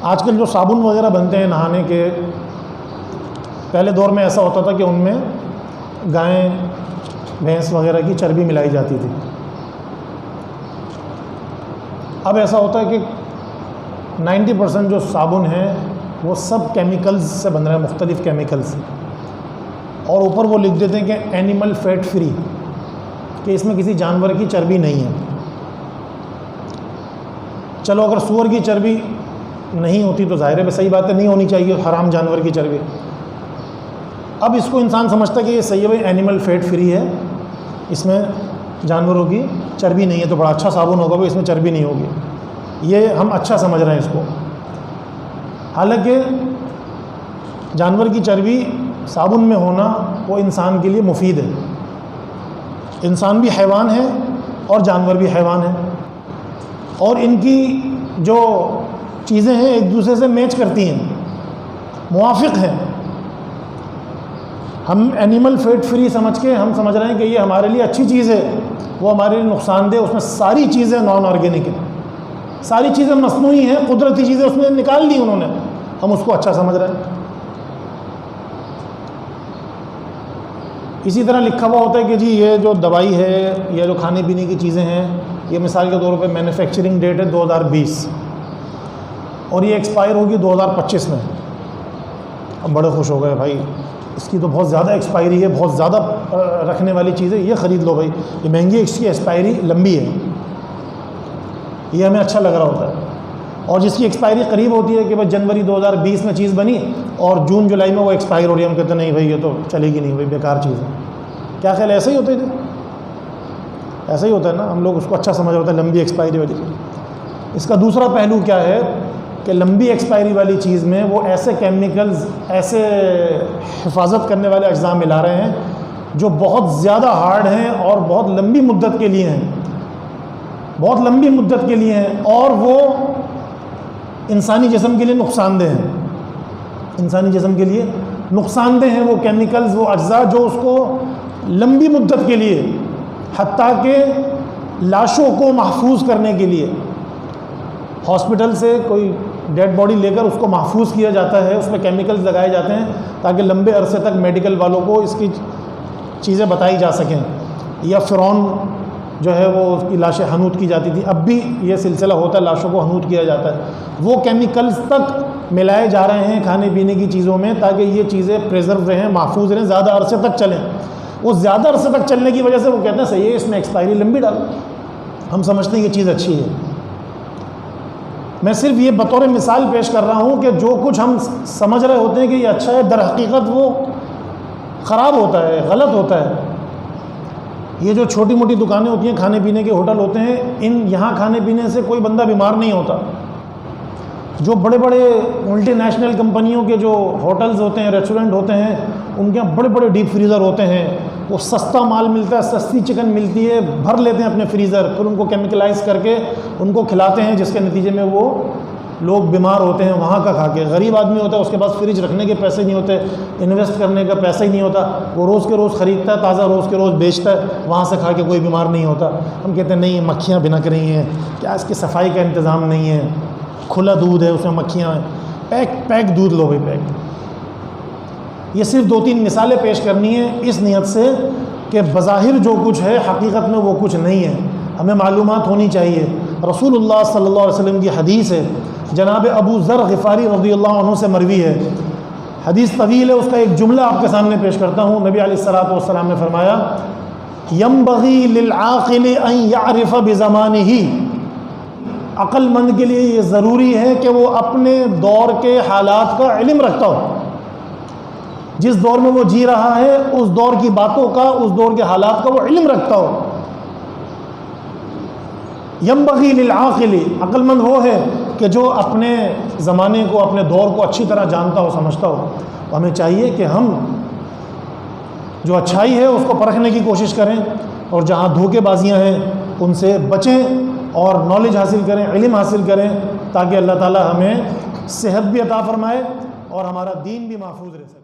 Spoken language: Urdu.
آج کل جو صابن وغیرہ بنتے ہیں نہانے کے، پہلے دور میں ایسا ہوتا تھا کہ ان میں گائیں بھینس وغیرہ کی چربی ملائی جاتی تھی۔ اب ایسا ہوتا ہے کہ 90% جو صابن ہیں وہ سب کیمیکلز سے بن رہے ہیں، مختلف کیمیکلز سے، اور اوپر وہ لکھ دیتے ہیں کہ اینیمل فیٹ فری، کہ اس میں کسی جانور کی چربی نہیں ہے۔ چلو اگر سور کی چربی نہیں ہوتی تو ظاہر ہے صحیح بات ہے، نہیں ہونی چاہیے حرام جانور کی چربی۔ اب اس کو انسان سمجھتا ہے کہ یہ صحیح ہے بھائی، اینیمل فیٹ فری ہے، اس میں جانوروں کی چربی نہیں ہے، تو بڑا اچھا صابن ہوگا بھائی، اس میں چربی نہیں ہوگی، یہ ہم اچھا سمجھ رہے ہیں اس کو۔ حالانکہ جانور کی چربی صابن میں ہونا وہ انسان کے لیے مفید ہے، انسان بھی حیوان ہے اور جانور بھی حیوان ہے، اور ان کی جو چیزیں ہیں ایک دوسرے سے میچ کرتی ہیں، موافق ہیں۔ ہم اینیمل فیٹ فری سمجھ کے ہم سمجھ رہے ہیں کہ یہ ہمارے لیے اچھی چیز ہے، وہ ہمارے لیے نقصان دہ، اس میں ساری چیزیں نان آرگینک ہیں، ساری چیزیں مصنوعی ہیں، قدرتی چیزیں اس میں نکال لی انہوں نے، ہم اس کو اچھا سمجھ رہے ہیں۔ اسی طرح لکھا ہوا ہوتا ہے کہ جی یہ جو دوائی ہے یا جو کھانے پینے کی چیزیں ہیں، یہ مثال کے طور پہ مینوفیکچرنگ ڈیٹ ہے 2020 اور یہ ایکسپائر ہوگی 2025 میں۔ اب بڑے خوش ہو گئے، بھائی اس کی تو بہت زیادہ ایکسپائری ہے، بہت زیادہ رکھنے والی چیز ہے، یہ خرید لو بھائی، یہ مہنگی ہے، اس کی ایکسپائری لمبی ہے، یہ ہمیں اچھا لگ رہا ہوتا ہے۔ اور جس کی ایکسپائری قریب ہوتی ہے کہ بھائی جنوری 2020 میں چیز بنی اور جون جولائی میں وہ ایکسپائر ہو رہی ہے، ہم کہتے ہیں نہیں بھائی یہ تو چلے گی نہیں بھائی، بیکار چیز ہے۔ کیا خیال ہے ایسا ہی ہوتا ہے؟ ایسا ہی ہوتا ہے نا، ہم لوگ اس کو اچھا سمجھ ہوتا ہے لمبی ایکسپائری والی چیز۔ اس کا دوسرا پہلو کیا ہے کہ لمبی ایکسپائری والی چیز میں وہ ایسے کیمیکلز، ایسے حفاظت کرنے والے اجزاء ملا رہے ہیں جو بہت زیادہ ہارڈ ہیں اور بہت لمبی مدت کے لیے ہیں، بہت لمبی مدت کے لیے ہیں، اور وہ انسانی جسم کے لیے نقصان دہ ہیں، انسانی جسم کے لیے نقصان دہ ہیں وہ کیمیکلز، وہ اجزاء جو اس کو لمبی مدت کے لیے، حتیٰ کہ لاشوں کو محفوظ کرنے کے لیے ہاسپٹل سے کوئی ڈیڈ باڈی لے کر اس کو محفوظ کیا جاتا ہے، اس میں کیمیکلز لگائے جاتے ہیں تاکہ لمبے عرصے تک میڈیکل والوں کو اس کی چیزیں بتائی جا سکیں۔ یا فرعون جو ہے وہ اس کی لاشیں حنوط کی جاتی تھی، اب بھی یہ سلسلہ ہوتا ہے، لاشوں کو حنوط کیا جاتا ہے۔ وہ کیمیکلز تک ملائے جا رہے ہیں کھانے پینے کی چیزوں میں تاکہ یہ چیزیں پریزرو رہیں، محفوظ رہیں، زیادہ عرصے تک چلیں۔ وہ زیادہ عرصے تک چلنے کی وجہ سے وہ کہتے ہیں صحیح ہے، اس میں ایکسپائری لمبی ڈالو، ہم سمجھتے ہیں یہ چیز اچھی ہے۔ میں صرف یہ بطور مثال پیش کر رہا ہوں کہ جو کچھ ہم سمجھ رہے ہوتے ہیں کہ یہ اچھا ہے، در حقیقت وہ خراب ہوتا ہے، غلط ہوتا ہے۔ یہ جو چھوٹی موٹی دکانیں ہوتی ہیں، کھانے پینے کے ہوٹل ہوتے ہیں، یہاں کھانے پینے سے کوئی بندہ بیمار نہیں ہوتا۔ جو بڑے بڑے ملٹی نیشنل کمپنیوں کے جو ہوٹلز ہوتے ہیں، ریسٹورنٹ ہوتے ہیں، ان کے یہاں بڑے بڑے ڈیپ فریزر ہوتے ہیں، وہ سستا مال ملتا ہے، سستی چکن ملتی ہے، بھر لیتے ہیں اپنے فریزر، پھر ان کو کیمیکلائز کر کے ان کو کھلاتے ہیں، جس کے نتیجے میں وہ لوگ بیمار ہوتے ہیں وہاں کا کھا کے۔ غریب آدمی ہوتا ہے، اس کے پاس فریج رکھنے کے پیسے نہیں ہوتے، انویسٹ کرنے کا پیسہ ہی نہیں ہوتا، وہ روز کے روز خریدتا ہے، تازہ روز کے روز بیچتا ہے، وہاں سے کھا کے کوئی بیمار نہیں ہوتا۔ ہم کہتے ہیں نہیں، مکھیاں بھنک رہی ہیں، کیا اس کی صفائی کا انتظام نہیں ہے، کھلا دودھ ہے اس میں مکھیاں ہیں، پیک دودھ لو بھائی، پیک۔ یہ صرف 2-3 مثالیں پیش کرنی ہیں اس نیت سے کہ بظاہر جو کچھ ہے حقیقت میں وہ کچھ نہیں ہے، ہمیں معلومات ہونی چاہیے۔ رسول اللہ صلی اللہ علیہ وسلم کی حدیث ہے، جناب ابو ذر غفاری رضی اللہ عنہ سے مروی ہے، حدیث طویل ہے، اس کا ایک جملہ آپ کے سامنے پیش کرتا ہوں۔ نبی علیہ الصلوۃ والسلام نے فرمایا، ينبغي للعاقل ان يعرف بزمانه، عقل مند کے لیے یہ ضروری ہے کہ وہ اپنے دور کے حالات کا علم رکھتا ہو، جس دور میں وہ جی رہا ہے اس دور کی باتوں کا، اس دور کے حالات کا وہ علم رکھتا ہو۔ ینبغی للعاقل، عقل مند وہ ہے کہ جو اپنے زمانے کو، اپنے دور کو اچھی طرح جانتا ہو، سمجھتا ہو۔ ہمیں چاہیے کہ ہم جو اچھائی ہے اس کو پرکھنے کی کوشش کریں، اور جہاں دھوکے بازیاں ہیں ان سے بچیں اور نالج حاصل کریں، علم حاصل کریں، تاکہ اللہ تعالی ہمیں صحت بھی عطا فرمائے اور ہمارا دین بھی محفوظ رہ سکے۔